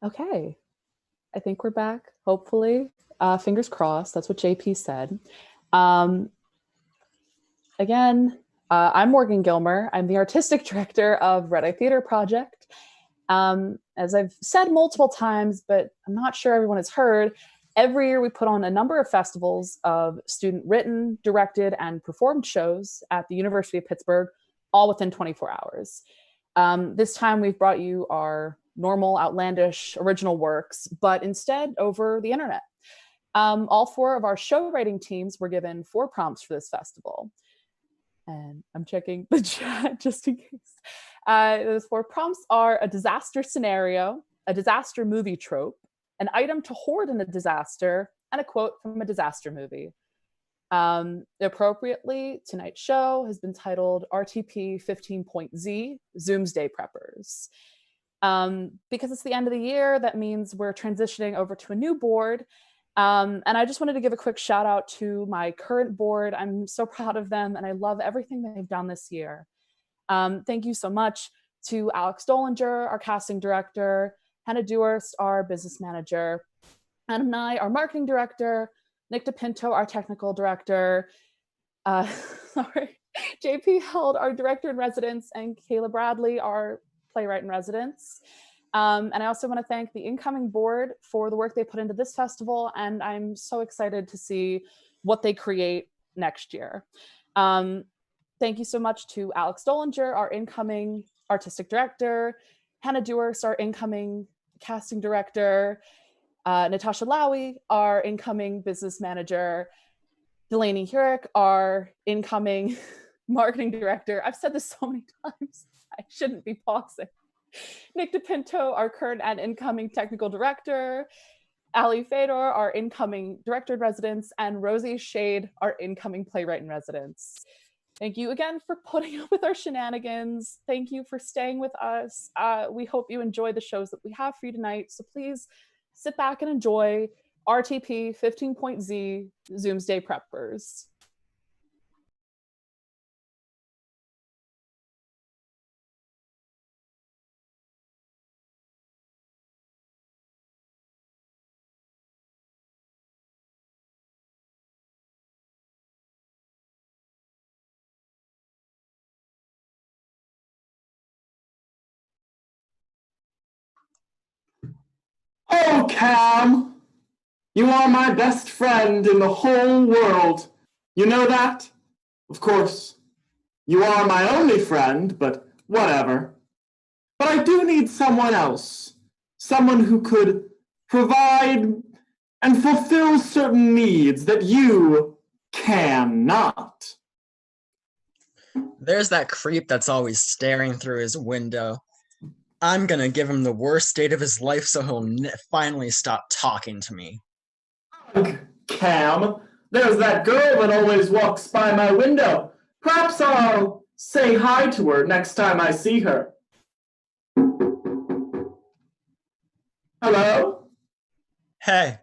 Okay, I think we're back, hopefully. Fingers crossed, that's what JP said. Um, again, I'm Morgan Gilmer. I'm the artistic director of Redeye Theater Project. As I've said multiple times, but I'm not sure everyone has heard, every year we put on a number of festivals of student written, directed, and performed shows at the University of Pittsburgh, all within 24 hours. This time we've brought you our normal, outlandish, original works, but instead over the internet. All four of our show writing teams were given 4 prompts for this festival. And I'm checking the chat just in case. Those 4 prompts are a disaster scenario, a disaster movie trope, an item to hoard in a disaster, and a quote from a disaster movie. Appropriately, tonight's show has been titled RTP 15.Z, ZOOMSDAY Preppers. Because it's the end of the year, that means we're transitioning over to a new board. And I just wanted to give a quick shout out to my current board. I'm so proud of them and I love everything they've done this year. Thank you so much to Alex Dollinger, our casting director, Hannah Dewhurst, our business manager, Adam Nye, our marketing director, Nick DePinto, our technical director, JP Held, our director in residence, and Kayla Bradley, our playwright in residence. And I also want to thank the incoming board for the work they put into this festival, and I'm so excited to see what they create next year. Thank you so much to Alex Dollinger, our incoming artistic director, Hannah Dewhurst, our incoming casting director, Natasha Lowy, our incoming business manager, Delaney Hurick, our incoming marketing director. I've said this so many times, I shouldn't be pausing. Nick DePinto, our current and incoming technical director, Ali Fedor, our incoming director in residence, and Rosie Shade, our incoming playwright in residence. Thank you again for putting up with our shenanigans. Thank you for staying with us. We hope you enjoy the shows that we have for you tonight. So please sit back and enjoy RTP 15.Z, ZOOMSDAY Preppers. Oh, Cam! You are my best friend in the whole world. You know that? Of course. You are my only friend, but whatever. But I do need someone else. Someone who could provide and fulfill certain needs that you cannot. There's that creep that's always staring through his window. I'm gonna give him the worst date of his life so he'll finally stop talking to me. Ugh, Cam, there's that girl that always walks by my window. Perhaps I'll say hi to her next time I see her. Hello? Hey,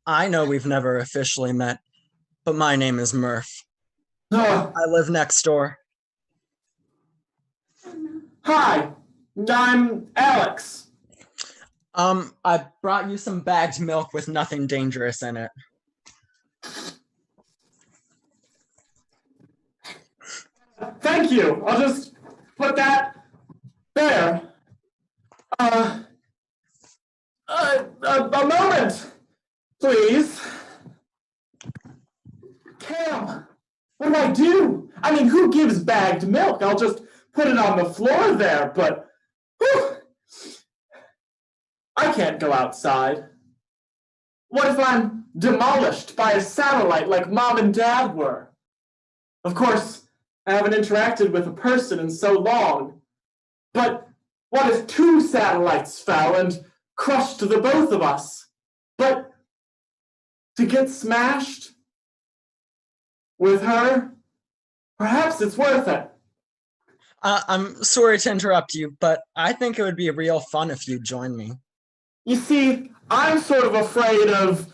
I know we've never officially met, but my name is Murph. Oh. I live next door. Hi, I'm Alex. I brought you some bagged milk with nothing dangerous in it. Thank you. I'll just put that there. A moment, please. Cam, what do? I mean, who gives bagged milk? I'll just put it on the floor there, but whew, I can't go outside. What if I'm demolished by a satellite like Mom and Dad were? Of course, I haven't interacted with a person in so long. But what if 2 satellites fell and crushed the both of us? But to get smashed with her, perhaps it's worth it. I'm sorry to interrupt you, but I think it would be real fun if you joined me. You see, I'm sort of afraid of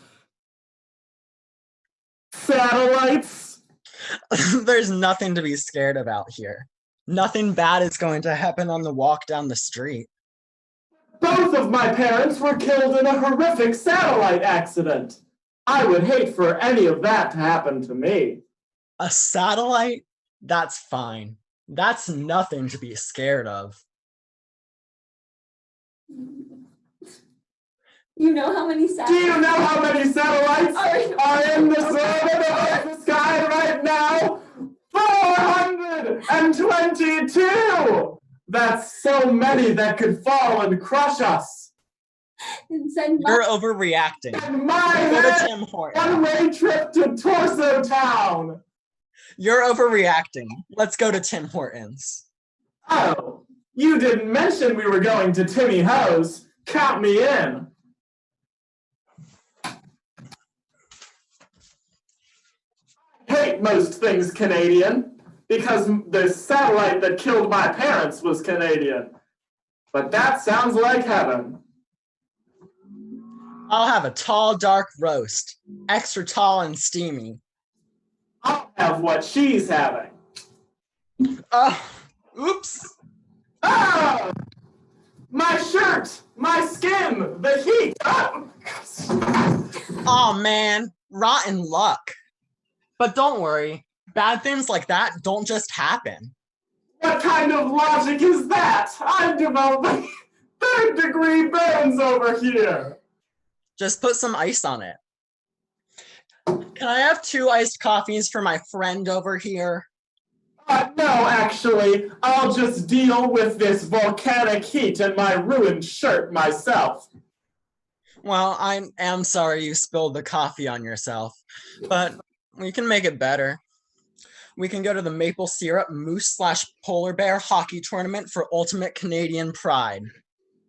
satellites. There's nothing to be scared about here. Nothing bad is going to happen on the walk down the street. Both of my parents were killed in a horrific satellite accident. I would hate for any of that to happen to me. A satellite? That's fine. That's nothing to be scared of. You know how many satellites? Do you know how many satellites are in the orbit of the sky right now? 422! That's so many that could fall and crush us. You're overreacting. And my Go to head, Tim Hortons. one-way trip to Torso Town. You're overreacting. Let's go to Tim Hortons. Oh, you didn't mention we were going to Timmy Ho's. Count me in. I hate most things Canadian because the satellite that killed my parents was Canadian. But that sounds like heaven. I'll have a tall, dark roast. Extra tall and steamy. I'll have what she's having. Oops. Ah! My shirt! My skin! The heat! Aw, man. Rotten luck. But don't worry. Bad things like that don't just happen. What kind of logic is that? I'm developing third-degree burns over here. Just put some ice on it. Can I have 2 iced coffees for my friend over here? No, actually, I'll just deal with this volcanic heat and my ruined shirt myself. Well, I am sorry you spilled the coffee on yourself, but we can make it better. We can go to the Maple Syrup Moose/Polar Bear hockey tournament for ultimate Canadian pride.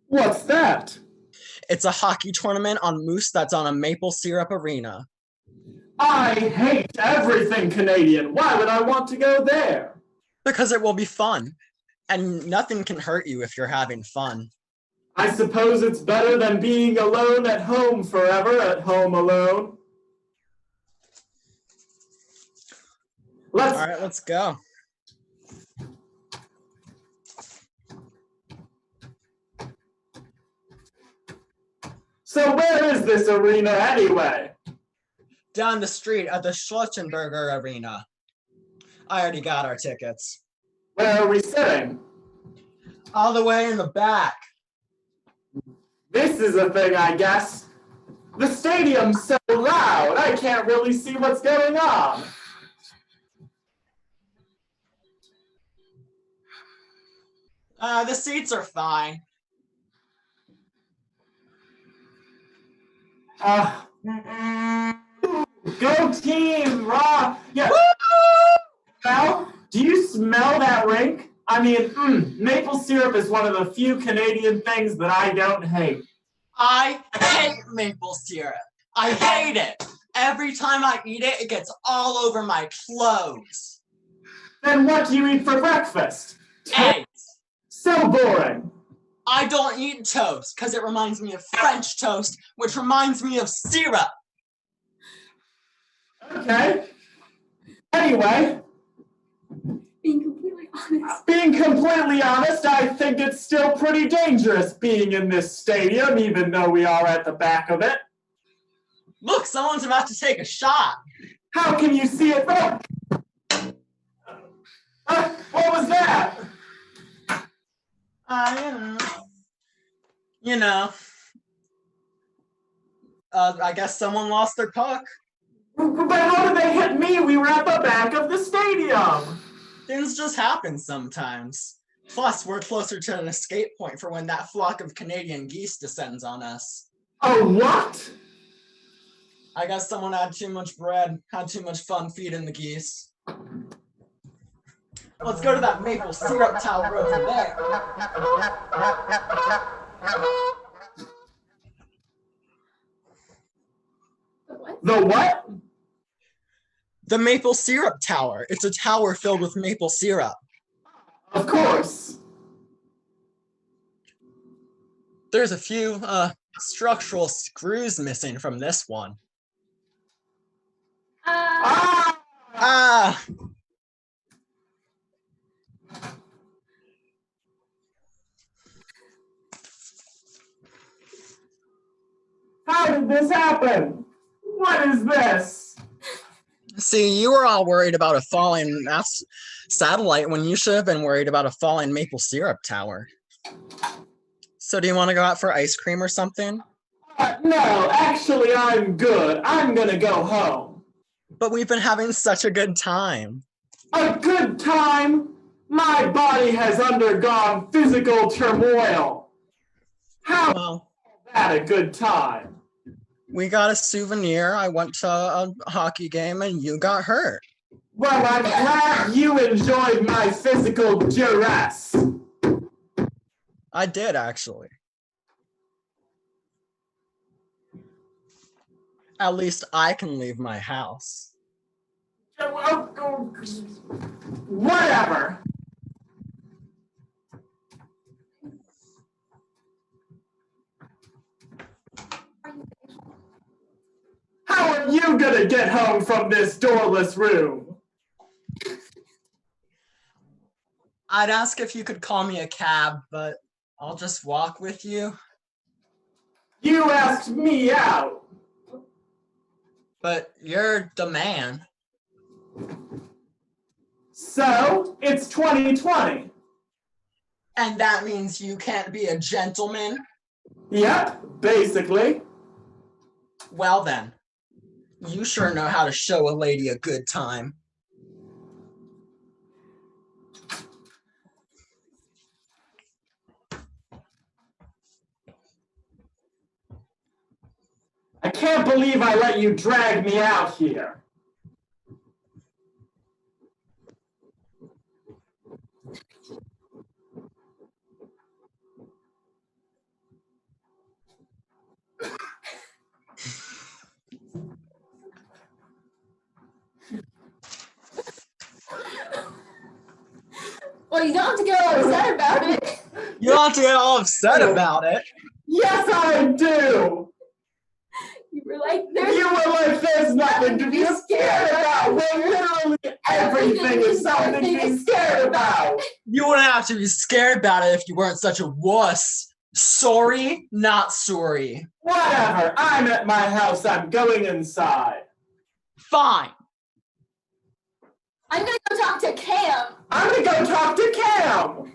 What's that? It's a hockey tournament on moose that's on a maple syrup arena. I hate everything Canadian. Why would I want to go there? Because it will be fun. And nothing can hurt you if you're having fun. I suppose it's better than being alone at home forever, at home alone. All right, let's go. So where is this arena anyway? Down the street at the Schlottenberger Arena. I already got our tickets. Where are we sitting? All the way in the back. This is a thing, I guess. The stadium's so loud, I can't really see what's going on. The seats are fine. Go team, raw. Yeah. Well, do you smell that rink? I mean, maple syrup is one of the few Canadian things that I don't hate. I hate maple syrup. I hate it. Every time I eat it, it gets all over my clothes. Then what do you eat for breakfast? Eggs. So boring. I don't eat toast because it reminds me of French toast, which reminds me of syrup. Okay. Anyway, being completely honest, I think it's still pretty dangerous being in this stadium, even though we are at the back of it. Look, someone's about to take a shot. How can you see it? Oh. What was that? You know. I guess someone lost their puck. But how did they hit me? We were at the back of the stadium. Things just happen sometimes. Plus, we're closer to an escape point for when that flock of Canadian geese descends on us. Oh, what? I guess someone had too much bread, had too much fun feeding the geese. Let's go to that maple syrup tower over there. The what? The maple syrup tower. It's a tower filled with maple syrup. Of course. There's a few structural screws missing from this one. How did this happen? What is this? See, you were all worried about a falling satellite when you should have been worried about a falling maple syrup tower. So do you want to go out for ice cream or something? No, actually, I'm good. I'm gonna go home. But we've been having such a good time. A good time? My body has undergone physical turmoil. How Well, is that a good time? we got a souvenir. I went to a hockey game and you got hurt. Well, I'm glad you enjoyed my physical duress. I did, actually. At least I can leave my house. Whatever. How are you gonna get home from this doorless room? I'd ask if you could call me a cab, but I'll just walk with you. You asked me out. But you're the man. So, it's 2020. And that means you can't be a gentleman? Yep, basically. Well then, you sure know how to show a lady a good time. I can't believe I let you drag me out here. Well, you don't have to get all upset about it. You don't have to get all upset about it. Yes, I do. You were like, There's nothing to be scared about. When literally everything is something to be scared about. You wouldn't have to be scared about it if you weren't such a wuss. Sorry, not sorry. Whatever. I'm at my house. I'm going inside. Fine. I'm gonna go talk to Cam. I'm gonna go talk to Cam.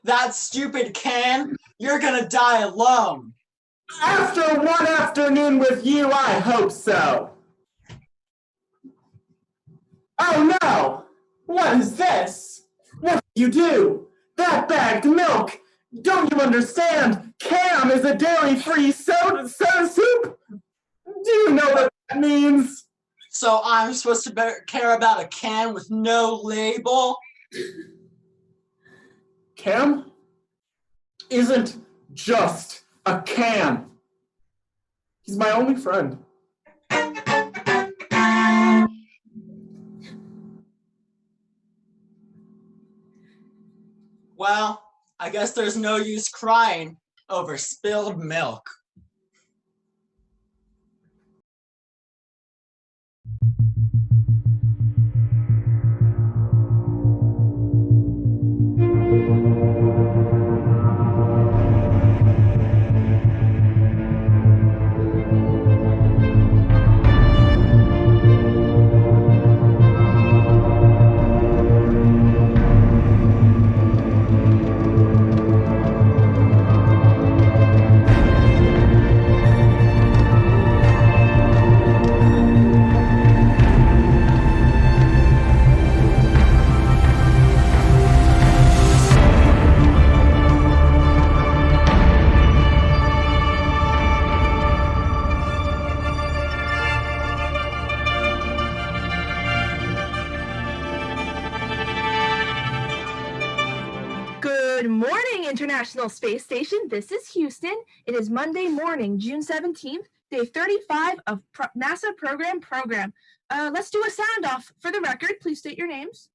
That stupid Cam, you're gonna die alone. After one afternoon with you, I hope so. Oh no! What is this? What do you do? That bagged milk! Don't you understand? Cam is a dairy-free soda soup! Do you know what that means? So I'm supposed to care about a can with no label? Cam isn't just a can. He's my only friend. Well, I guess there's no use crying over spilled milk. Good morning, International Space Station. This is Houston. It is Monday morning, June 17th, day 35 of NASA program. Let's do a sound off. For the record, please state your names.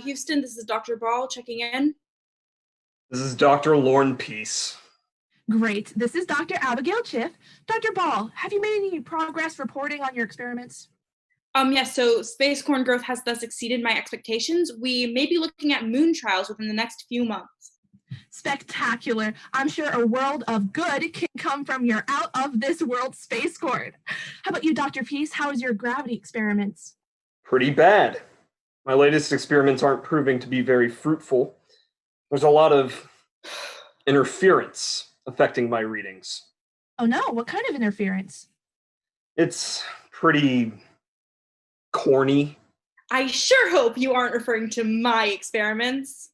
Houston, this is Dr. Ball checking in. This is Dr. Lorne Peace. Great. This is Dr. Abigail Chiff. Dr. Ball, have you made any progress reporting on your experiments? Yes, so space corn growth has thus exceeded my expectations. We may be looking at moon trials within the next few months. Spectacular. I'm sure a world of good can come from your out of this world space corn. How about you, Dr. Peace? How is your gravity experiments? Pretty bad. My latest experiments aren't proving to be very fruitful. There's a lot of interference affecting my readings. Oh no, what kind of interference? It's pretty corny. I sure hope you aren't referring to my experiments.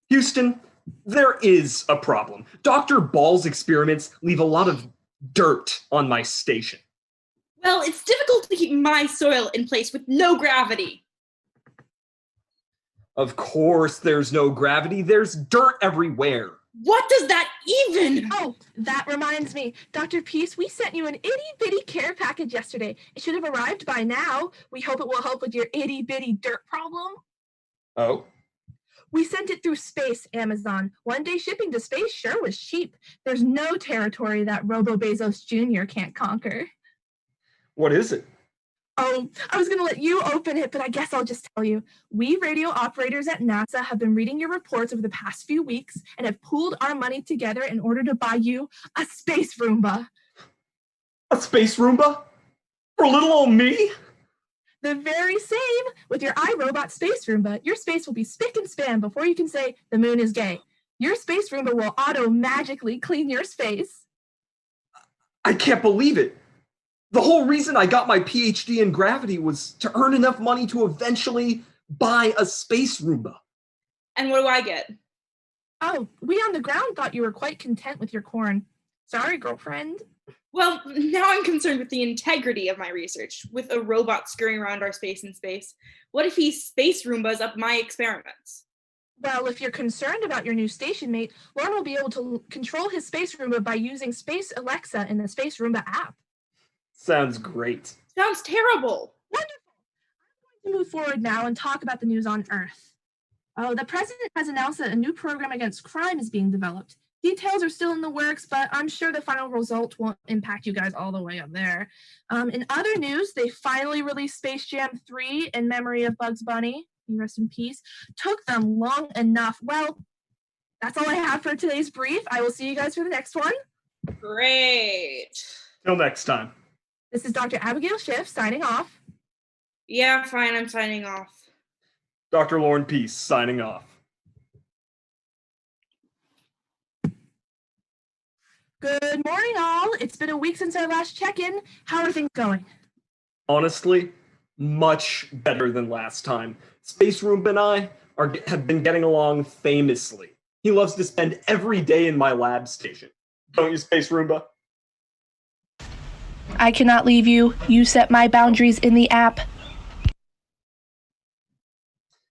Houston, there is a problem. Dr. Ball's experiments leave a lot of dirt on my station. Well, it's difficult to keep my soil in place with no gravity. Of course there's no gravity. There's dirt everywhere. What does that even? Oh, that reminds me. Dr. Peace, we sent you an itty-bitty care package yesterday. It should have arrived by now. We hope it will help with your itty-bitty dirt problem. Oh? We sent it through space, Amazon. One-day shipping to space sure was cheap. There's no territory that Robo Bezos Jr. can't conquer. What is it? Oh, I was going to let you open it, but I guess I'll just tell you. We radio operators at NASA have been reading your reports over the past few weeks and have pooled our money together in order to buy you a space Roomba. A space Roomba? For little old me? The very same with your iRobot space Roomba. Your space will be spick and span before you can say the moon is gay. Your space Roomba will auto-magically clean your space. I can't believe it. The whole reason I got my PhD in gravity was to earn enough money to eventually buy a space Roomba. And what do I get? Oh, we on the ground thought you were quite content with your corn. Sorry, girlfriend. Well, now I'm concerned with the integrity of my research, with a robot scurrying around our space in space. What if he space Roombas up my experiments? Well, if you're concerned about your new station mate, Lauren will be able to control his space Roomba by using Space Alexa in the Space Roomba app. Sounds great. Sounds terrible. Wonderful. I'm going to move forward now and talk about the news on Earth. Oh, the president has announced that a new program against crime is being developed. Details are still in the works, but I'm sure the final result won't impact you guys all the way up there. In other news, they finally released Space Jam 3 in memory of Bugs Bunny. Rest in peace. Took them long enough. Well, that's all I have for today's brief. I will see you guys for the next one. Great. Till next time. This is Dr. Abigail Schiff signing off. Yeah, fine, I'm signing off. Dr. Lauren Peace signing off. Good morning, all. It's been a week since our last check-in. How are things going? Honestly, much better than last time. Space Roomba and I have been getting along famously. He loves to spend every day in my lab station. Don't you, Space Roomba? I cannot leave you. You set my boundaries in the app.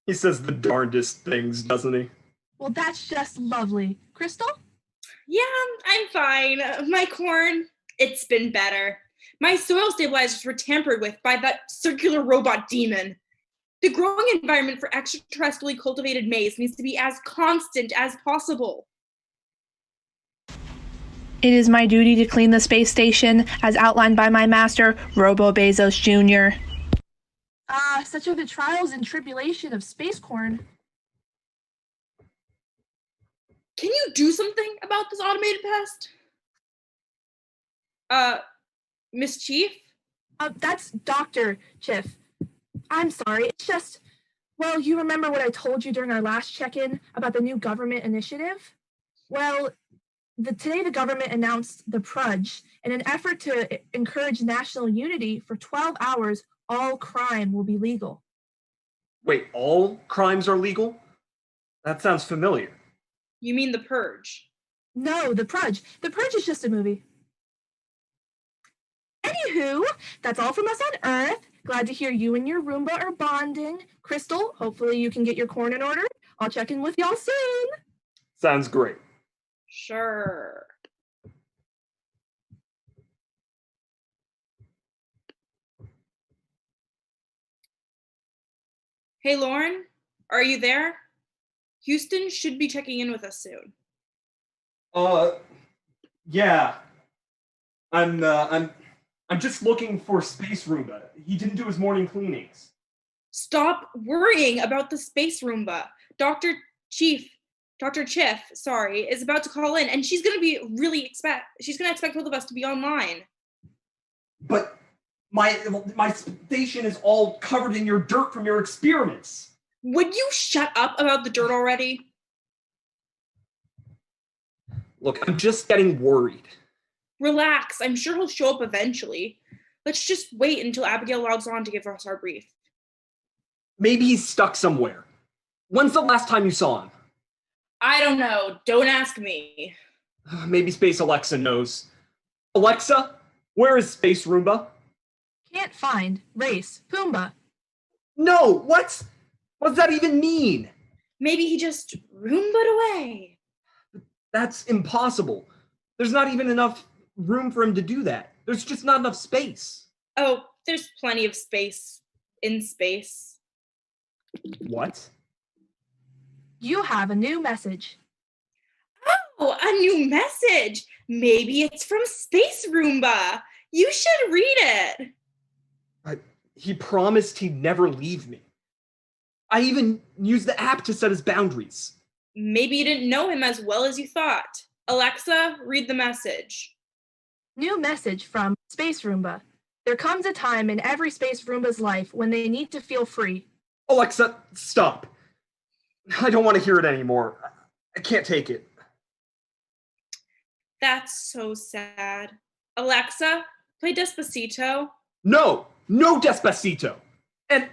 He says the darndest things, doesn't he? Well, that's just lovely. Crystal? Yeah, I'm fine. My corn, it's been better. My soil stabilizers were tampered with by that circular robot demon. The growing environment for extraterrestrially cultivated maize needs to be as constant as possible. It is my duty to clean the space station, as outlined by my master, Robo Bezos Jr. Such are the trials and tribulation of space corn. Can you do something about this automated pest? Miss Chief? That's Dr. Chiff. I'm sorry, it's just, well, you remember what I told you during our last check-in about the new government initiative? Well, today the government announced the Pruge. In an effort to encourage national unity, for 12 hours, all crime will be legal. Wait, all crimes are legal? That sounds familiar. You mean the Purge? No, the Pruge. The Purge is just a movie. Anywho, that's all from us on Earth. Glad to hear you and your Roomba are bonding. Crystal, hopefully you can get your corn in order. I'll check in with y'all soon. Sounds great. Sure. Hey, Lauren, are you there? Houston should be checking in with us soon. Yeah. I'm just looking for Space Roomba. He didn't do his morning cleanings. Stop worrying about the space Roomba. Dr. Dr. Chiff, sorry, is about to call in, and she's gonna expect both of us to be online. But my station is all covered in your dirt from your experiments. Would you shut up about the dirt already? Look, I'm just getting worried. Relax, I'm sure he'll show up eventually. Let's just wait until Abigail logs on to give us our brief. Maybe he's stuck somewhere. When's the last time you saw him? I don't know. Don't ask me. Maybe Space Alexa knows. Alexa, where is Space Roomba? Can't find. Race. Pumbaa. No, what? What does that even mean? Maybe he just Roomba'd away. That's impossible. There's not even enough room for him to do that. There's just not enough space. Oh, there's plenty of space in space. What? You have a new message. Oh, a new message. Maybe it's from Space Roomba. You should read it. He promised he'd never leave me. I even used the app to set his boundaries. Maybe you didn't know him as well as you thought. Alexa, read the message. New message from Space Roomba. There comes a time in every Space Roomba's life when they need to feel free. Alexa, stop. I don't want to hear it anymore. I can't take it. That's so sad. Alexa, play Despacito. No Despacito. And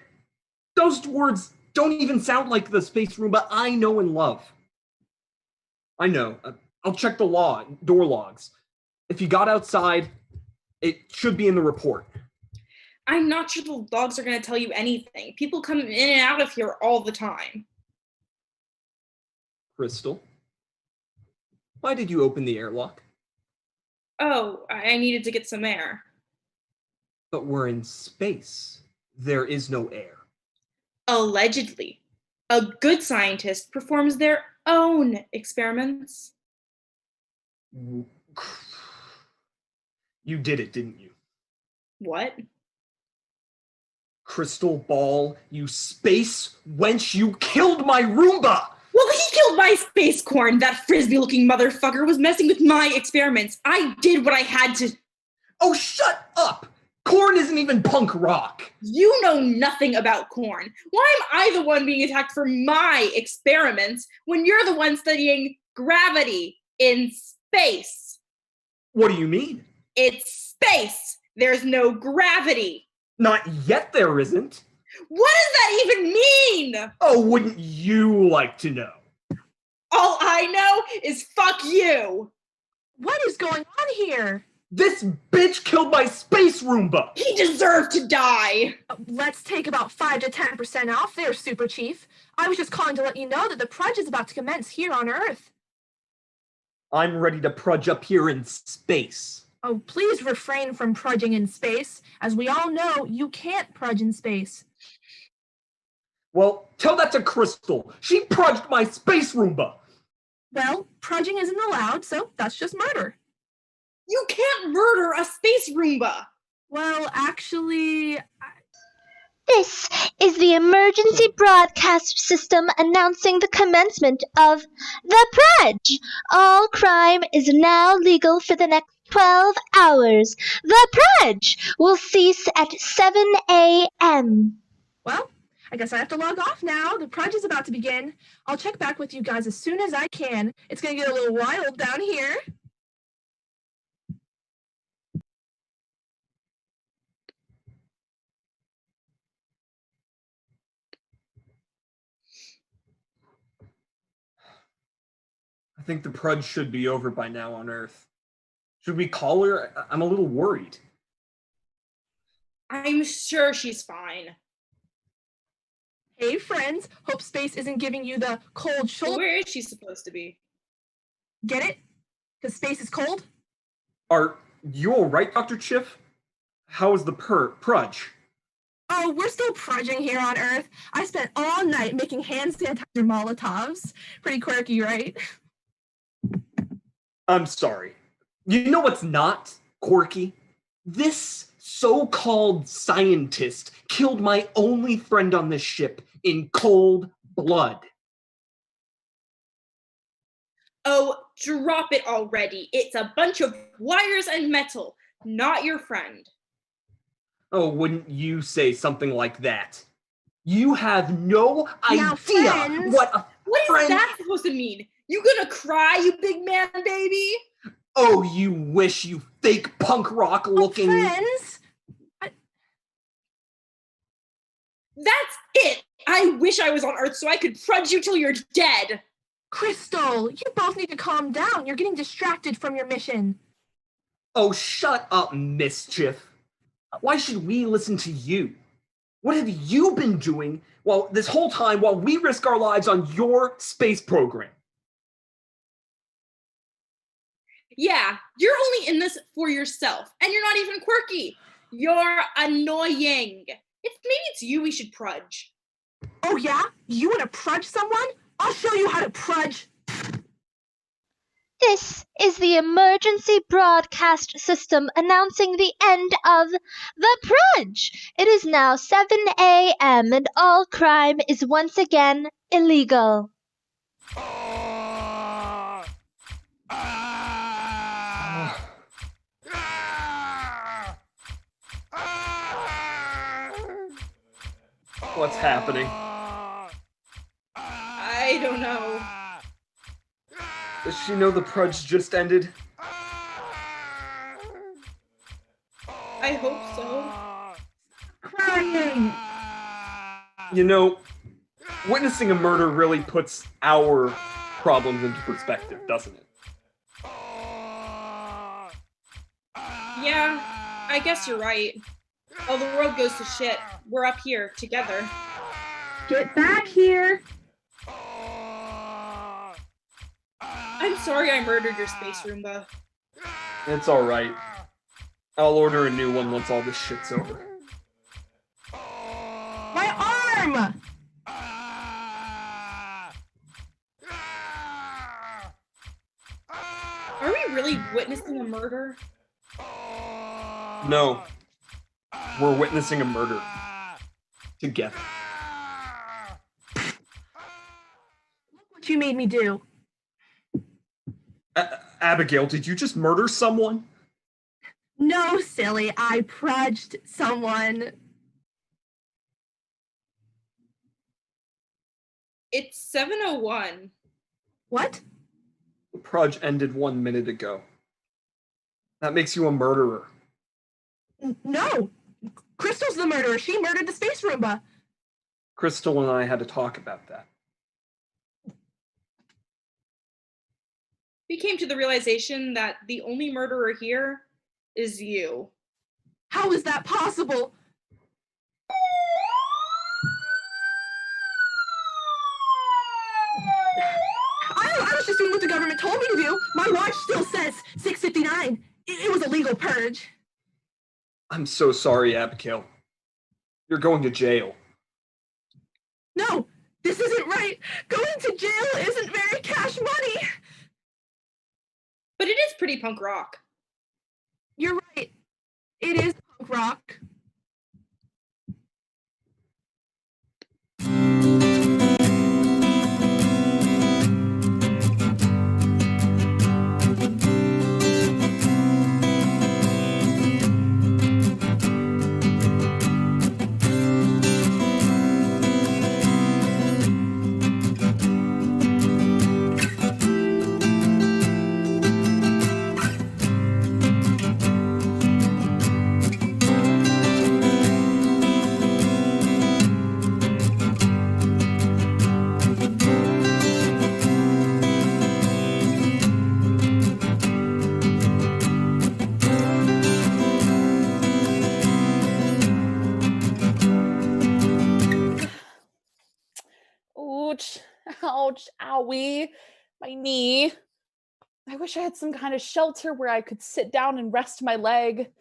those words don't even sound like the Space Roomba I know and love. I know. I'll check the door logs. If he got outside, it should be in the report. I'm not sure the logs are going to tell you anything. People come in and out of here all the time. Crystal, why did you open the airlock? Oh, I needed to get some air. But we're in space. There is no air. Allegedly. A good scientist performs their own experiments. You did it, didn't you? What? Crystal Ball, you space wench, you killed my Roomba! Well, he killed my space corn. That frisbee-looking motherfucker was messing with my experiments. I did what I had to. Oh, shut up! Corn isn't even punk rock. You know nothing about corn. Why am I the one being attacked for my experiments when you're the one studying gravity in space? What do you mean? It's space. There's no gravity. Not yet there isn't. What does that even mean? Oh, wouldn't you like to know? All I know is fuck you. What is going on here? This bitch killed my space Roomba! He deserved to die. Let's take about 5 to 10% off there, Super Chief. I was just calling to let you know that the Pruge is about to commence here on Earth. I'm ready to prudge up here in space. Oh, please refrain from prudging in space. As we all know, you can't prudge in space. Well, tell that to Crystal. She prudged my space Roomba. Well, prudging isn't allowed, so that's just murder. You can't murder a space Roomba. Well, actually... This is the emergency broadcast system announcing the commencement of the Pruge. All crime is now legal for the next 12 hours. The Pruge will cease at 7 a.m. Well, I guess I have to log off now. The Pruge is about to begin. I'll check back with you guys as soon as I can. It's going to get a little wild down here. I think the Pruge should be over by now on Earth. Should we call her? I'm a little worried. I'm sure she's fine. Hey, friends. Hope space isn't giving you the cold shoulder. Where is she supposed to be? Get it? Because space is cold? Are you all right, Dr. Chiff? How is the Pruge? Oh, we're still prudging here on Earth. I spent all night making hand sanitizer Molotovs. Pretty quirky, right? I'm sorry. You know what's not quirky? This so-called scientist killed my only friend on this ship in cold blood. Oh, drop it already. It's a bunch of wires and metal, not your friend. Oh, wouldn't you say something like that? You have no Now, idea friends. what a What friend... is that supposed to mean? You gonna cry, you big man baby? Oh, you wish, you fake punk rock looking... Friends? That's it! I wish I was on Earth so I could prudge you till you're dead! Crystal, you both need to calm down. You're getting distracted from your mission. Oh, shut up, Mischief. Why should we listen to you? What have you been doing this whole time while we risk our lives on your space program? Yeah, you're only in this for yourself, and you're not even quirky. You're annoying. Maybe it's you we should prudge. Oh yeah? You want to prudge someone? I'll show you how to prudge. This is the emergency broadcast system announcing the end of the Pruge. It is now 7 a.m. and all crime is once again illegal. What's happening? I don't know. Does she know the Pruge just ended? I hope so. Crying. You know, witnessing a murder really puts our problems into perspective, doesn't it? Yeah, I guess you're right. While the world goes to shit, we're up here together. Get back here. I'm sorry I murdered your space Roomba. It's alright. I'll order a new one once all this shit's over. My arm! Are we really witnessing a murder? No. We're witnessing a murder. Together. Look what you made me do. Abigail, did you just murder someone? No, silly. I prudged someone. It's 7:01. What? The Pruge ended 1 minute ago. That makes you a murderer. No. Crystal's the murderer. She murdered the space Roomba. Crystal and I had to talk about that. We came to the realization that the only murderer here is you. How is that possible? I was just doing what the government told me to do. My watch still says 6:59. It was a legal purge. I'm so sorry, Abigail. You're going to jail. No, this isn't right. Going to jail isn't very cash money. But it is pretty punk rock. You're right. It is punk rock. Ouch, ouch, owie, my knee. I wish I had some kind of shelter where I could sit down and rest my leg.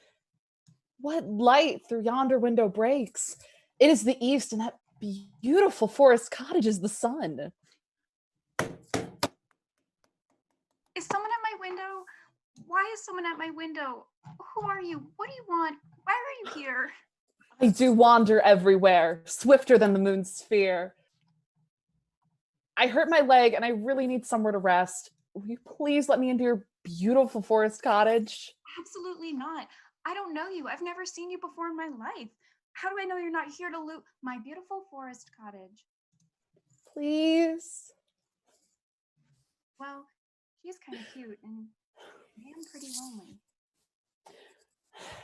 What light through yonder window breaks? It is the east, and that beautiful forest cottage is the sun. Is someone at my window? Why is someone at my window? Who are you? What do you want? Why are you here? I do wander everywhere, swifter than the moon's sphere. I hurt my leg and I really need somewhere to rest. will you please let me into your beautiful forest cottage? Absolutely not. I don't know you. I've never seen you before in my life. How do I know you're not here to loot my beautiful forest cottage? Please? Well, she's kind of cute, and I am pretty lonely.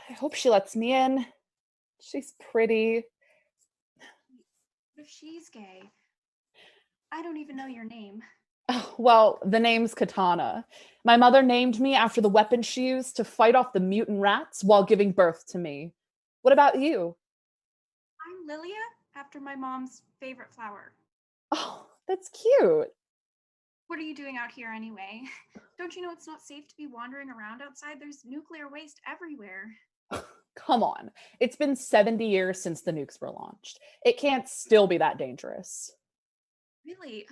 I hope she lets me in. She's pretty. What if she's gay? I don't even know your name. Oh, well, the name's Katana. My mother named me after the weapon she used to fight off the mutant rats while giving birth to me. What about you? I'm Lilia, after my mom's favorite flower. Oh, that's cute. What are you doing out here anyway? Don't you know it's not safe to be wandering around outside? There's nuclear waste everywhere. Come on. It's been 70 years since the nukes were launched. It can't still be that dangerous. Really?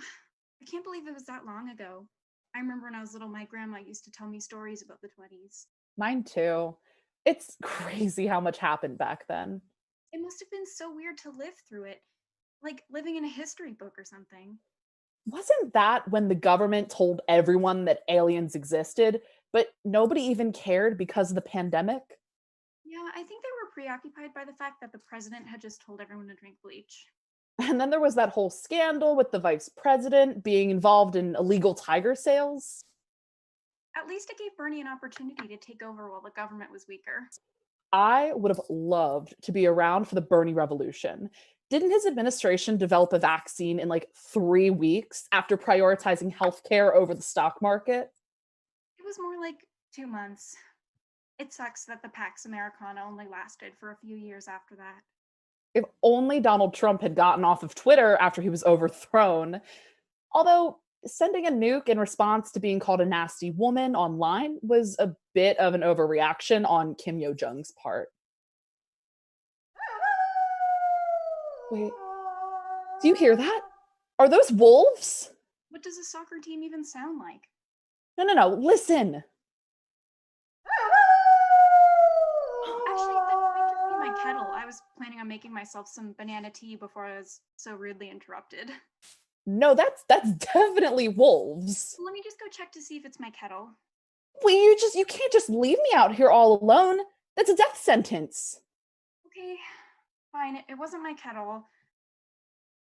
I can't believe it was that long ago. I remember when I was little, my grandma used to tell me stories about the 20s. Mine too. It's crazy how much happened back then. It must have been so weird to live through it, like living in a history book or something. Wasn't that when the government told everyone that aliens existed, but nobody even cared because of the pandemic? Yeah, I think they were preoccupied by the fact that the president had just told everyone to drink bleach. And then there was that whole scandal with the vice president being involved in illegal tiger sales. At least it gave Bernie an opportunity to take over while the government was weaker. I would have loved to be around for the Bernie Revolution. Didn't his administration develop a vaccine in like 3 weeks after prioritizing healthcare over the stock market? It was more like 2 months. It sucks that the Pax Americana only lasted for a few years after that. If only Donald Trump had gotten off of Twitter after he was overthrown. Although sending a nuke in response to being called a nasty woman online was a bit of an overreaction on Kim Yo Jong's part. Wait, do you hear that? Are those wolves? What does a soccer team even sound like? No, listen. Actually, that might just be my kettle. I was planning on making myself some banana tea before I was so rudely interrupted. No, that's definitely wolves. Let me just go check to see if it's my kettle. Wait, you can't just leave me out here all alone. That's a death sentence. Okay, fine. It wasn't my kettle.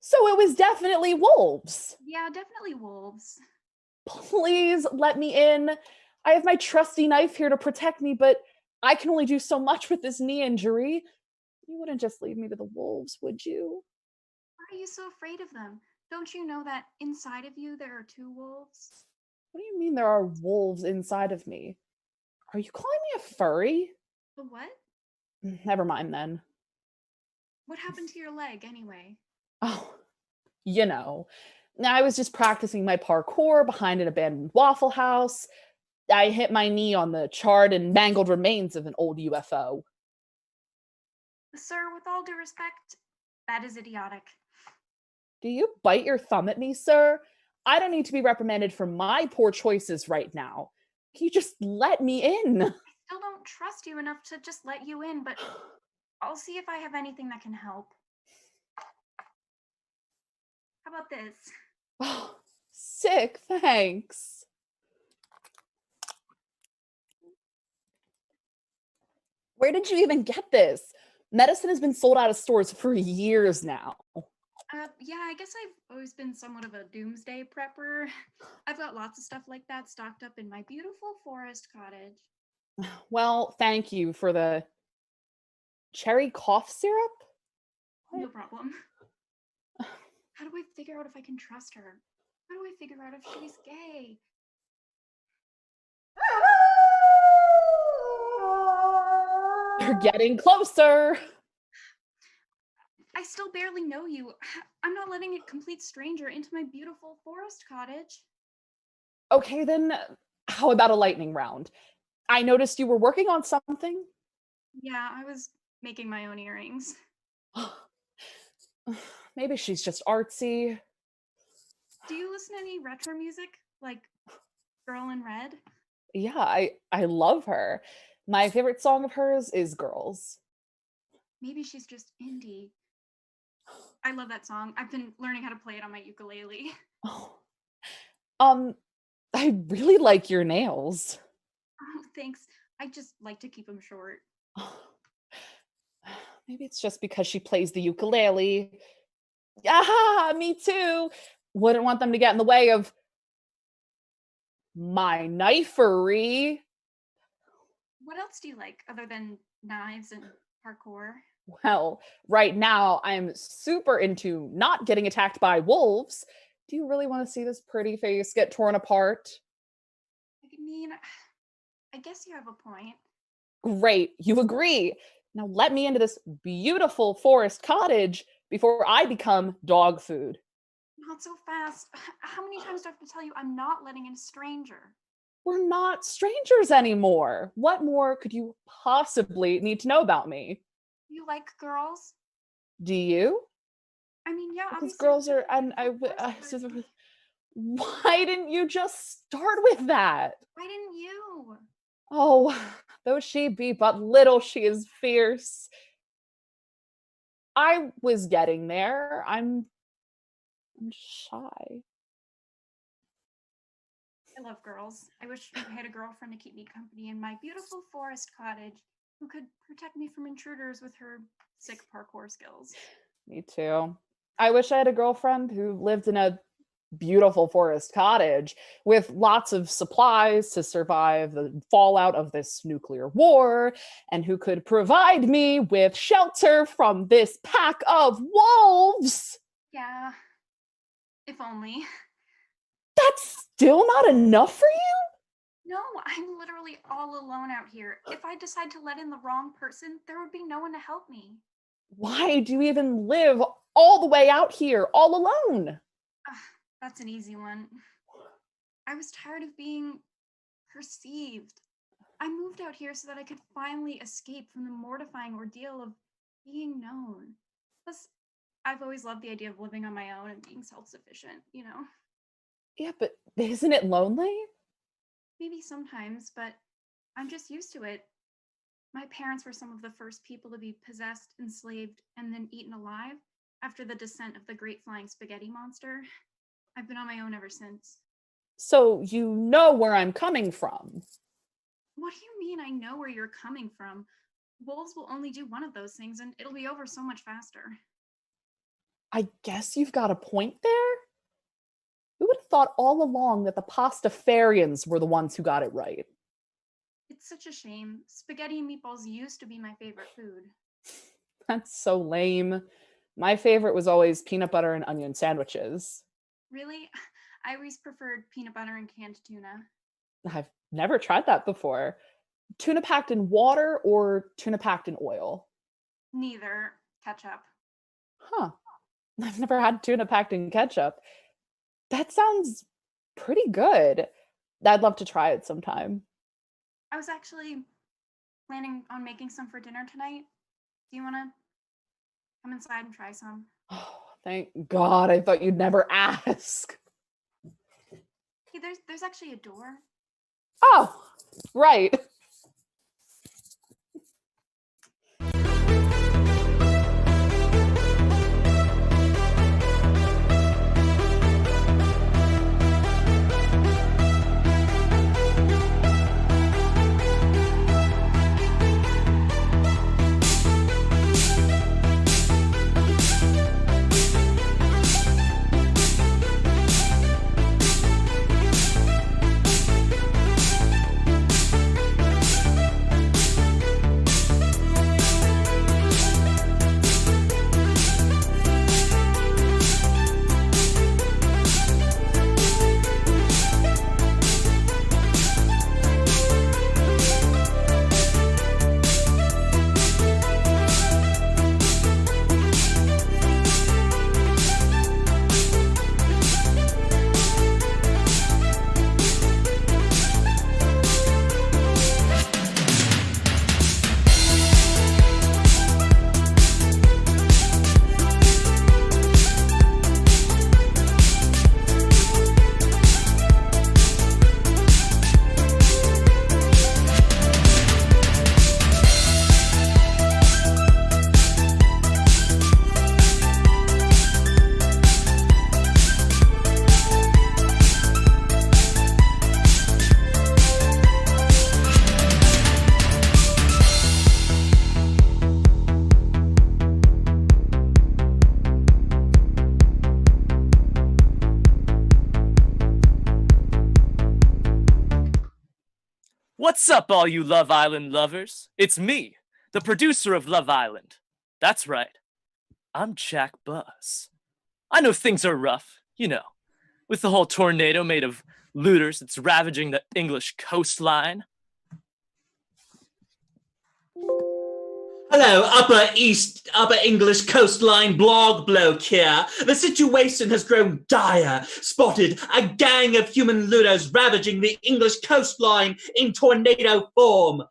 So it was definitely wolves. Yeah, definitely wolves. Please let me in. I have my trusty knife here to protect me, but I can only do so much with this knee injury. You wouldn't just leave me to the wolves, would you? Why are you so afraid of them? Don't you know that inside of you there are 2 wolves? What do you mean there are wolves inside of me? Are you calling me a furry? A what? Never mind then. What happened to your leg anyway? Oh, you know. I was just practicing my parkour behind an abandoned Waffle House. I hit my knee on the charred and mangled remains of an old UFO. Sir, with all due respect, that is idiotic. Do you bite your thumb at me, sir? I don't need to be reprimanded for my poor choices right now. Can you just let me in? I still don't trust you enough to just let you in, but I'll see if I have anything that can help. How about this? Oh, sick, thanks. Where did you even get this? Medicine has been sold out of stores for years now. Yeah, I guess I've always been somewhat of a doomsday prepper. I've got lots of stuff like that stocked up in my beautiful forest cottage. Well, thank you for the cherry cough syrup? No problem. How do I figure out if I can trust her? How do I figure out if she's gay? You're getting closer. I still barely know you. I'm not letting a complete stranger into my beautiful forest cottage. Okay, then how about a lightning round? I noticed you were working on something. Yeah, I was making my own earrings. Maybe she's just artsy. Do you listen to any retro music? Like Girl in Red? Yeah, I love her. My favorite song of hers is Girls. Maybe she's just indie. I love that song. I've been learning how to play it on my ukulele. Oh. I really like your nails. Oh, thanks. I just like to keep them short. Maybe it's just because she plays the ukulele. Ah, me too. Wouldn't want them to get in the way of my knifery. What else do you like other than knives and parkour? Well, right now I'm super into not getting attacked by wolves. Do you really want to see this pretty face get torn apart? I mean, I guess you have a point. Great, you agree. Now let me into this beautiful forest cottage before I become dog food. Not so fast. How many times do I have to tell you I'm not letting in a stranger? We're not strangers anymore. What more could you possibly need to know about me? You like girls? Do you? I mean, yeah, Because obviously. girls are, and why didn't you just start with that? Why didn't you? Oh, though she be but little, she is fierce. I was getting there. I'm shy. I love girls. I wish I had a girlfriend to keep me company in my beautiful forest cottage who could protect me from intruders with her sick parkour skills. Me too. I wish I had a girlfriend who lived in a beautiful forest cottage with lots of supplies to survive the fallout of this nuclear war, and who could provide me with shelter from this pack of wolves. Yeah, if only. That's still not enough for you? No, I'm literally all alone out here. If I decide to let in the wrong person, there would be no one to help me. Why do you even live all the way out here all alone? That's an easy one. I was tired of being perceived. I moved out here so that I could finally escape from the mortifying ordeal of being known. Plus, I've always loved the idea of living on my own and being self-sufficient, you know? Yeah, but isn't it lonely? Maybe sometimes, but I'm just used to it. My parents were some of the first people to be possessed, enslaved, and then eaten alive after the descent of the Great Flying Spaghetti Monster. I've been on my own ever since. So you know where I'm coming from. What do you mean I know where you're coming from? Wolves will only do one of those things and it'll be over so much faster. I guess you've got a point there. Who would have thought all along that the Pastafarians were the ones who got it right? It's such a shame. Spaghetti and meatballs used to be my favorite food. That's so lame. My favorite was always peanut butter and onion sandwiches. Really? I always preferred peanut butter and canned tuna. I've never tried that before. Tuna packed in water or tuna packed in oil? Neither. Ketchup. Huh. I've never had tuna packed in ketchup. That sounds pretty good. I'd love to try it sometime. I was actually planning on making some for dinner tonight. Do you want to come inside and try some? Oh, thank God. I thought you'd never ask. Hey, there's actually a door. Oh, right. What's up, all you Love Island lovers? It's me, the producer of Love Island. That's right. I'm Jack Buzz. I know things are rough, you know, with the whole tornado made of looters that's ravaging the English coastline. Hello, Upper English coastline blog bloke here. The situation has grown dire. Spotted a gang of human looters ravaging the English coastline in tornado form.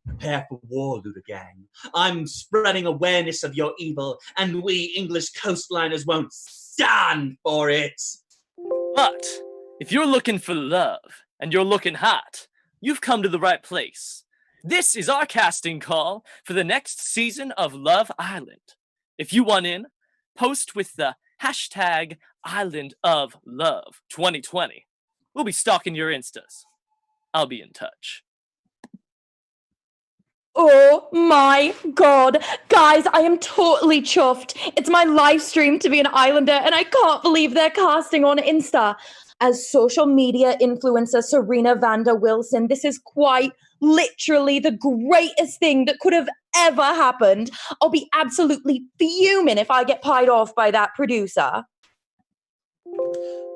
Prepare for war, looter gang. I'm spreading awareness of your evil, and we English coastliners won't stand for it. But if you're looking for love and you're looking hot, you've come to the right place. This is our casting call for the next season of Love Island. If you want in, post with the hashtag Island of Love 2020. We'll be stalking your Instas. I'll be in touch. Oh my god. Guys, I am totally chuffed. It's my live stream to be an Islander and I can't believe they're casting on Insta. As social media influencer Serena Vanda Wilson, this is quite literally the greatest thing that could have ever happened. I'll be absolutely fuming if I get pied off by that producer.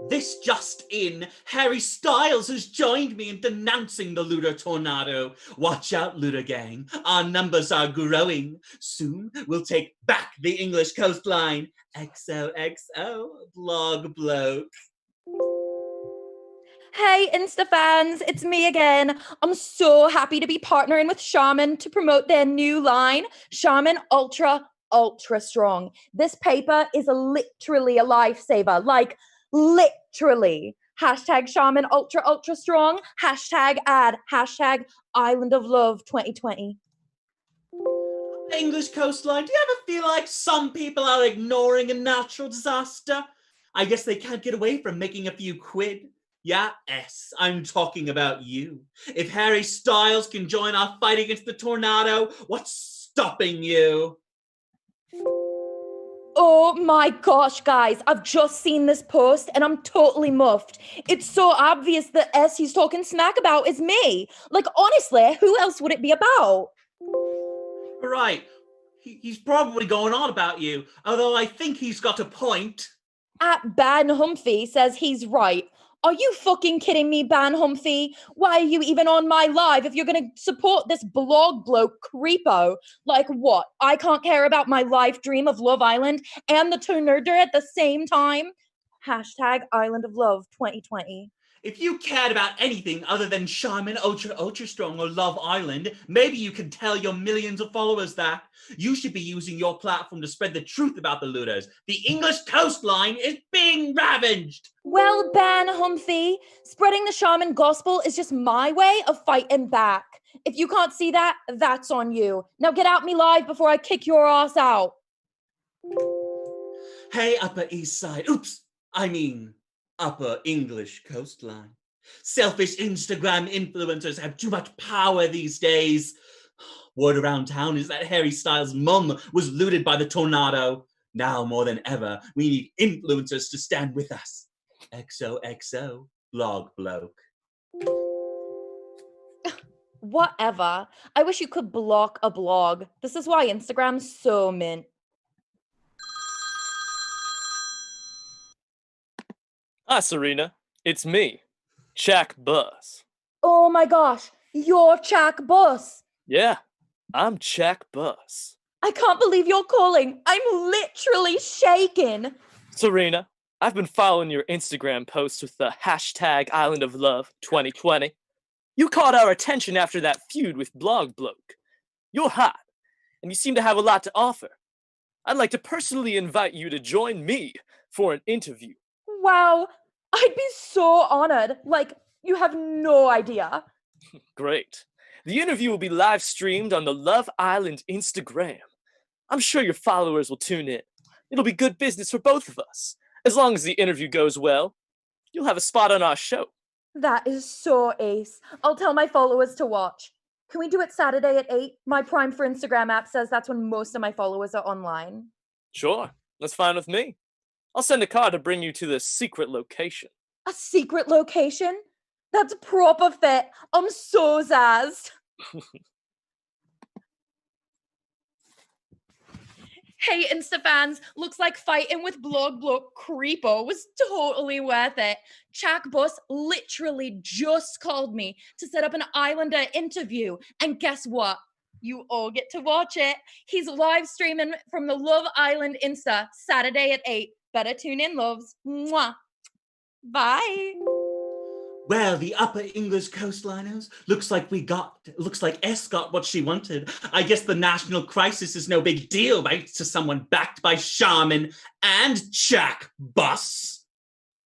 This just in, Harry Styles has joined me in denouncing the looter tornado. Watch out, looter gang. Our numbers are growing. Soon we'll take back the English coastline. XOXO, blog bloke. Hey, Insta fans, it's me again. I'm so happy to be partnering with Shaman to promote their new line, Shaman Ultra Strong. This paper is literally a lifesaver, like literally. Hashtag Shaman Ultra Strong, hashtag ad, hashtag Island of Love 2020. English coastline, do you ever feel like some people are ignoring a natural disaster? I guess they can't get away from making a few quid. Yeah, S, I'm talking about you. If Harry Styles can join our fight against the tornado, what's stopping you? Oh my gosh, guys, I've just seen this post and I'm totally muffed. It's so obvious that S he's talking smack about is me. Like, honestly, who else would it be about? Right, he's probably going on about you, although I think he's got a point. At Ban Humphrey says he's right. Are you fucking kidding me, Ban Humphrey? Why are you even on my live if you're going to support this blog bloke creepo? Like what? I can't care about my life dream of Love Island and the tornado at the same time? Hashtag Island of Love 2020. If you cared about anything other than Shaman Ultra Strong or Love Island, maybe you can tell your millions of followers that. You should be using your platform to spread the truth about the looters. The English coastline is being ravaged. Well, Ban Humphrey, spreading the Shaman gospel is just my way of fighting back. If you can't see that, that's on you. Now get out me live before I kick your ass out. Hey, Upper East Side. Oops, I mean Upper English coastline. Selfish Instagram influencers have too much power these days. Word around town is that Harry Styles' mum was looted by the tornado. Now more than ever, we need influencers to stand with us. XOXO, blog bloke. Whatever. I wish you could block a blog. This is why Instagram's so mint. Hi, Serena. It's me, Jack Buzz. Oh my gosh, you're Jack Buzz. Yeah, I'm Jack Buzz. I can't believe you're calling. I'm literally shaking. Serena, I've been following your Instagram posts with the hashtag Island of Love 2020. You caught our attention after that feud with Blog Bloke. You're hot, and you seem to have a lot to offer. I'd like to personally invite you to join me for an interview. Wow, I'd be so honored. Like, you have no idea. Great. The interview will be live streamed on the Love Island Instagram. I'm sure your followers will tune in. It'll be good business for both of us. As long as the interview goes well, you'll have a spot on our show. That is so ace. I'll tell my followers to watch. Can we do it Saturday at 8? My Prime for Instagram app says that's when most of my followers are online. Sure, that's fine with me. I'll send a car to bring you to the secret location. A secret location? That's proper fit. I'm so zazzed. Hey, Insta fans, looks like fighting with Blog Block Creepo was totally worth it. Chak Bus literally just called me to set up an Islander interview. And guess what? You all get to watch it. He's live streaming from the Love Island Insta Saturday at 8. Better tune in, loves. Mwah. Bye. Well, the Upper English coastliners, looks like S got what she wanted. I guess the national crisis is no big deal, right, to someone backed by Charmin and Chak Bus.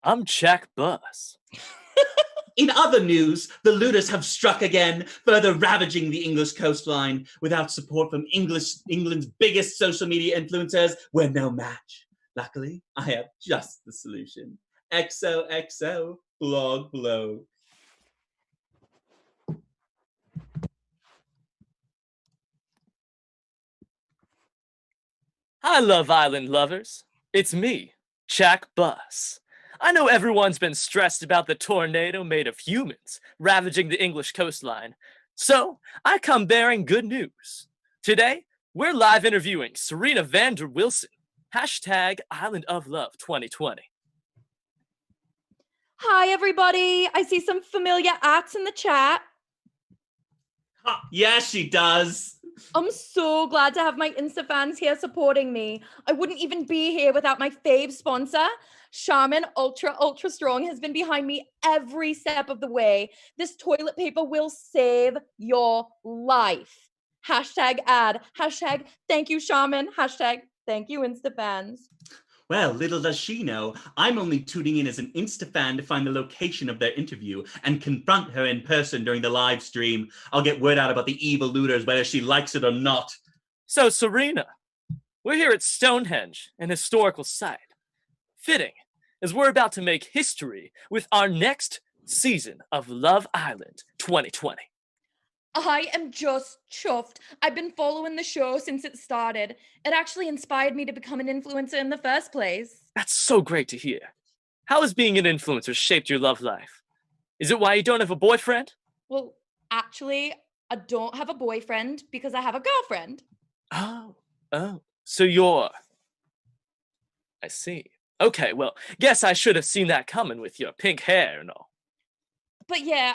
I'm Chak Bus. In other news, the looters have struck again, further ravaging the English coastline. Without support from England's biggest social media influencers, we're no match. Luckily, I have just the solution. XOXO. Blog blow. Hi, Love Island lovers. It's me, Chak Bus. I know everyone's been stressed about the tornado made of humans ravaging the English coastline, so I come bearing good news. Today, we're live interviewing Serena Vander Wilson, #Island of Love 2020. Hi, everybody. I see some familiar acts in the chat. Yeah, she does. I'm so glad to have my Insta fans here supporting me. I wouldn't even be here without my fave sponsor. Charmin Ultra Strong has been behind me every step of the way. This toilet paper will save your life. #ad. Thank you, Charmin. Thank you, Insta fans. Well, little does she know, I'm only tuning in as an Insta fan to find the location of their interview and confront her in person during the live stream. I'll get word out about the evil looters, whether she likes it or not. So, Serena, we're here at Stonehenge, an historical site. Fitting, as we're about to make history with our next season of Love Island 2020. I am just chuffed. I've been following the show since it started. It actually inspired me to become an influencer in the first place. That's so great to hear. How has being an influencer shaped your love life? Is it why you don't have a boyfriend? Well, actually, I don't have a boyfriend because I have a girlfriend. Oh, so you're... I see. Okay, well, guess I should have seen that coming with your pink hair and all. But yeah,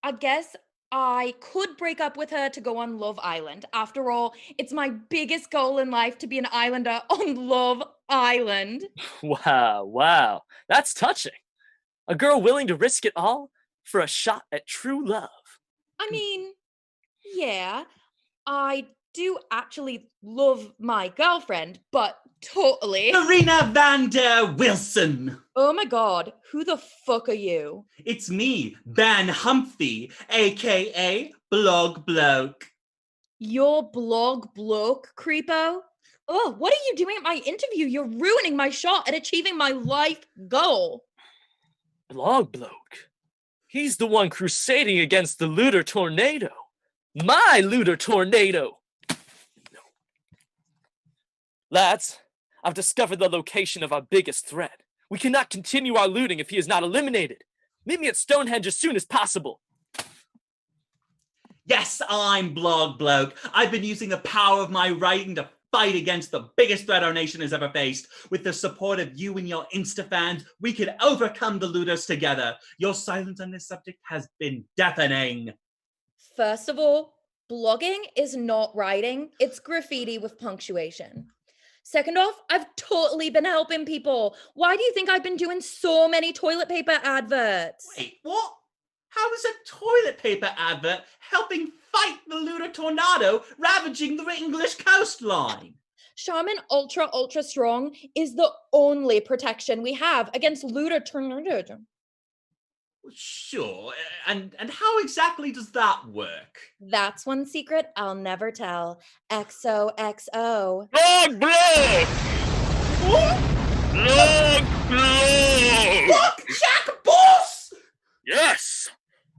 I guess I could break up with her to go on Love Island. After all, it's my biggest goal in life to be an islander on Love Island. Wow. That's touching. A girl willing to risk it all for a shot at true love. I mean, yeah, I do actually love my girlfriend, but totally. Serena Vander Wilson. Oh my god, who the fuck are you? It's me, Ben Humphrey, aka Blog Bloke. You're Blog Bloke, creepo? Oh, what are you doing at my interview? You're ruining my shot at achieving my life goal. Blog Bloke? He's the one crusading against the looter tornado. My looter tornado! No. Lads, I've discovered the location of our biggest threat. We cannot continue our looting if he is not eliminated. Meet me at Stonehenge as soon as possible. Yes, I'm Blog Bloke. I've been using the power of my writing to fight against the biggest threat our nation has ever faced. With the support of you and your Insta fans, we can overcome the looters together. Your silence on this subject has been deafening. First of all, blogging is not writing. It's graffiti with punctuation. Second off, I've totally been helping people. Why do you think I've been doing so many toilet paper adverts? Wait, what? How is a toilet paper advert helping fight the looter tornado ravaging the English coastline? Charmin Ultra Strong is the only protection we have against looter tornado. Sure, and how exactly does that work? That's one secret I'll never tell. XOXO. Blog Bloke! Blog Bloke! Look, Chak Bus! Yes,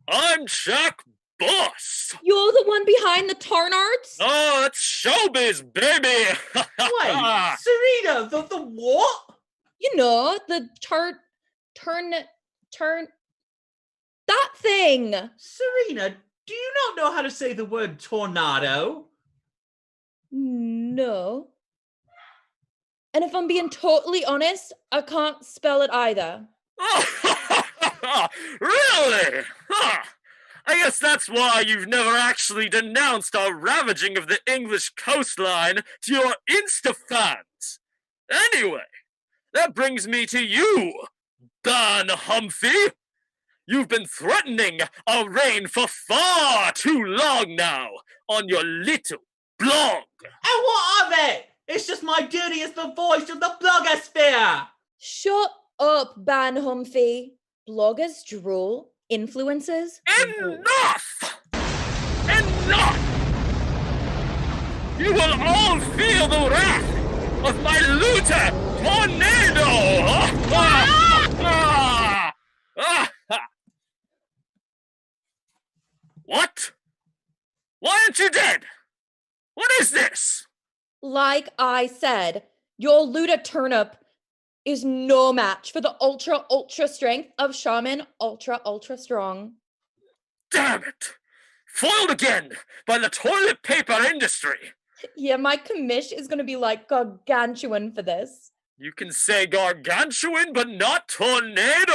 I'm Chak Bus. You're the one behind the Tarnards? Oh, it's showbiz, baby. Wait, Serena, the what? You know, the turn. That thing? Serena, do you not know how to say the word tornado? No. And if I'm being totally honest, I can't spell it either. Really? Huh. I guess that's why you've never actually denounced our ravaging of the English coastline to your Insta fans. Anyway, that brings me to you, Ban Humphrey. You've been threatening our reign for far too long now on your little blog. And what of it? It's just my duty as the voice of the blogosphere. Shut up, Ban Humphrey. Bloggers drool. Influencers. Enough! Enough! You will all feel the wrath of my looter tornado! What? Why aren't you dead? What is this? Like I said, your looter turnip is no match for the ultra strength of Shaman ultra strong. Damn it! Foiled again by the toilet paper industry. Yeah, my commish is gonna be like gargantuan for this. You can say gargantuan, but not tornado!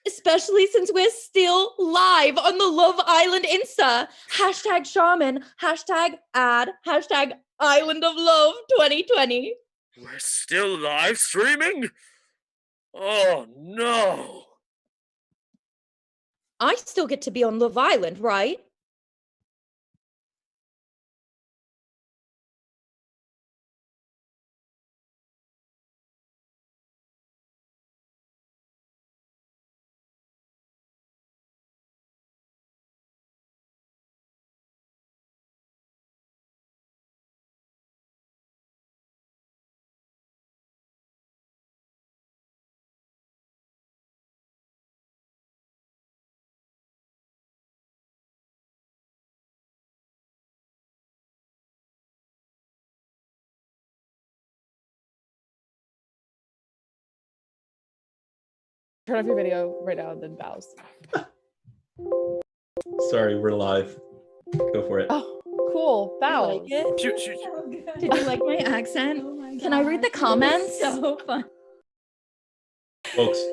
Especially since we're still live on the Love Island Insta. Hashtag Shaman, hashtag ad, hashtag Island of Love 2020. We're still live streaming? Oh no. I still get to be on Love Island, right? Turn off your video right now and then bows. Sorry, we're live. Go for it. Oh, cool. Bows. Like it? Shoot. Did you like my accent? Oh Can I read the comments? So fun. Folks,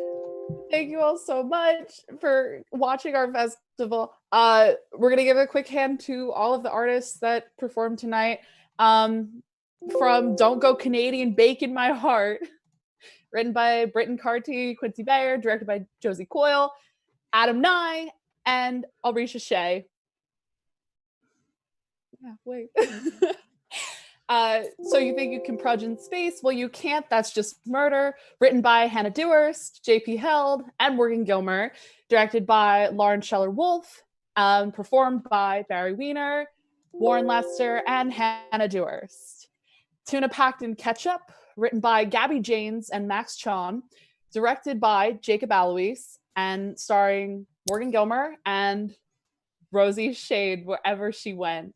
Thank you all so much for watching our festival. We're gonna give a quick hand to all of the artists that performed tonight. From Don't Go Canadian, Bacon My Heart, written by Britton Carty, Quincy Bayer, directed by Josie Coyle, Adam Nye, and Alrisha Shea. Yeah, wait. So you think you can prudge in space? Well, you can't. That's just murder. Written by Hannah Dewhurst, J.P. Held, and Morgan Gilmer. Directed by Lauren Scheller-Wolf. Performed by Barry Wiener, Warren Lester, and Hannah Dewhurst. Tuna packed in Ketchup. Written by Gabby Janes and Max Chon. Directed by Jacob Alois. And starring Morgan Gilmer and Rosie Shade wherever she went.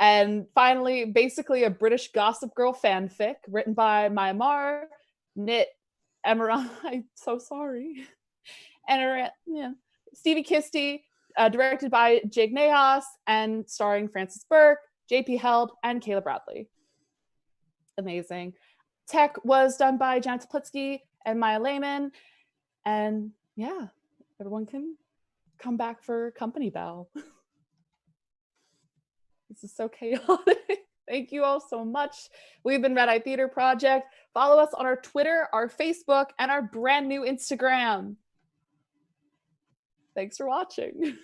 And finally, basically a British Gossip Girl fanfic written by Myanmar, Knit, Emma, I'm so sorry, and Stevie Kisty, directed by Jake Nahas and starring Francis Burke, JP Held, and Kayla Bradley. Amazing. Tech was done by Janet Teplitsky and Maya Lehman. And yeah, everyone can come back for Company Bell. This is so chaotic. Thank you all so much. We've been Redeye Theater Project. Follow us on our Twitter, our Facebook, and our brand new Instagram. Thanks for watching.